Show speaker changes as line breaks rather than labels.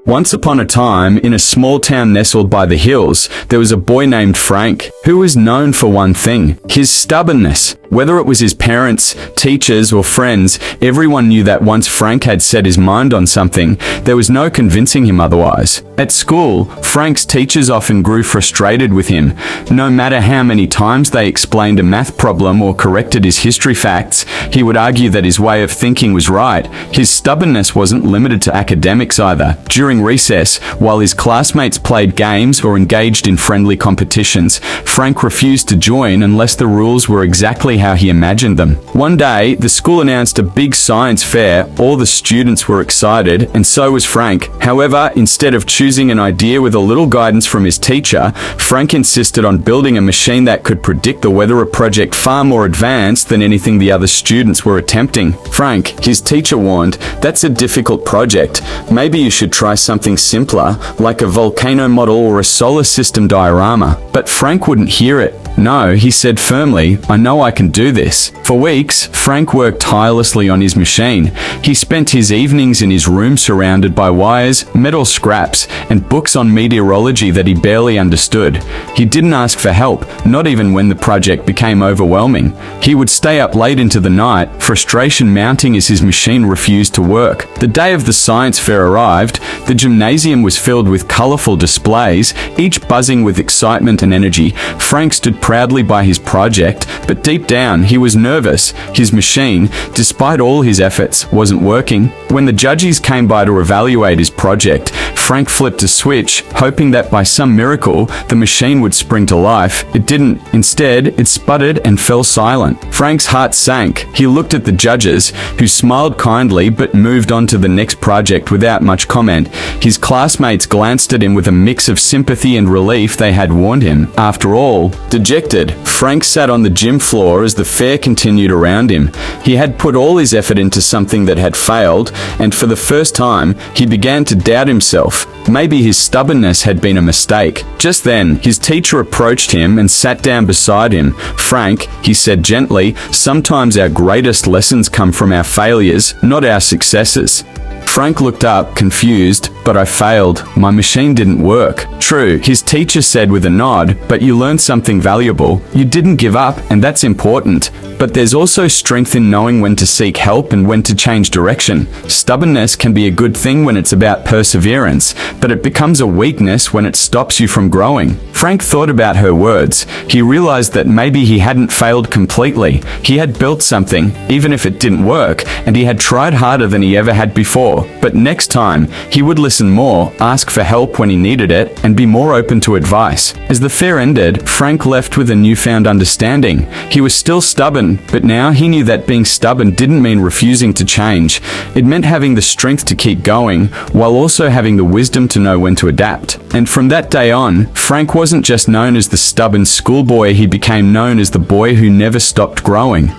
Once upon a time, in a small town nestled by the hills, there was a boy named Frank, who was known for one thing: his stubbornness. Whether it was his parents, teachers, or friends, everyone knew that once Frank had set his mind on something, there was no convincing him otherwise. At school, Frank's teachers often grew frustrated with him. No matter how many times they explained a math problem or corrected his history facts, he would argue that his way of thinking was right. His stubbornness wasn't limited to academics either. During recess, while his classmates played games or engaged in friendly competitions, Frank refused to join unless the rules were exactly how he imagined them. One day, the school announced a big science fair. All the students were excited, and so was Frank. However, instead of choosing an idea with a little guidance from his teacher, Frank insisted on building a machine that could predict the weather, a project far more advanced than anything the other students were attempting. Frank, his teacher warned, "That's a difficult project. Maybe you should try something simpler, like a volcano model or a solar system diorama." But Frank wouldn't hear it. "No," he said firmly, "I know I can do this." For weeks, Frank worked tirelessly on his machine. He spent his evenings in his room surrounded by wires, metal scraps, and books on meteorology that he barely understood. He didn't ask for help, not even when the project became overwhelming. He would stay up late into the night, frustration mounting as his machine refused to work. The day of the science fair arrived. The gymnasium was filled with colorful displays, each buzzing with excitement and energy. Frank stood proudly by his project, but deep down he was nervous. His machine, despite all his efforts, wasn't working. When the judges came by to evaluate his project, Frank flipped a switch, hoping that by some miracle the machine would spring to life. It didn't. Instead, it sputtered and fell silent. Frank's heart sank. He looked at the judges, who smiled kindly but moved on to the next project without much comment. His classmates glanced at him with a mix of sympathy and relief. They had warned him. After all, dejected, Frank sat on the gym floor as the fair continued around him. He had put all his effort into something that had failed, and for the first time, he began to doubt himself. Maybe his stubbornness had been a mistake. Just then, his teacher approached him and sat down beside him. "Frank," he said gently, "sometimes our greatest lessons come from our failures, not our successes." Frank looked up, confused. "But I failed. My machine didn't work." "True," his teacher said with a nod, "but you learned something valuable. You didn't give up, and that's important. But there's also strength in knowing when to seek help and when to change direction. Stubbornness can be a good thing when it's about perseverance, but it becomes a weakness when it stops you from growing." Frank thought about her words. He realized that maybe he hadn't failed completely. He had built something, even if it didn't work, and he had tried harder than he ever had before. But next time, he would listen more, ask for help when he needed it, and be more open to advice. As the fair ended, Frank left with a newfound understanding. He was still stubborn, but now he knew that being stubborn didn't mean refusing to change. It meant having the strength to keep going, while also having the wisdom to know when to adapt. And from that day on, Frank wasn't just known as the stubborn schoolboy, he became known as the boy who never stopped growing.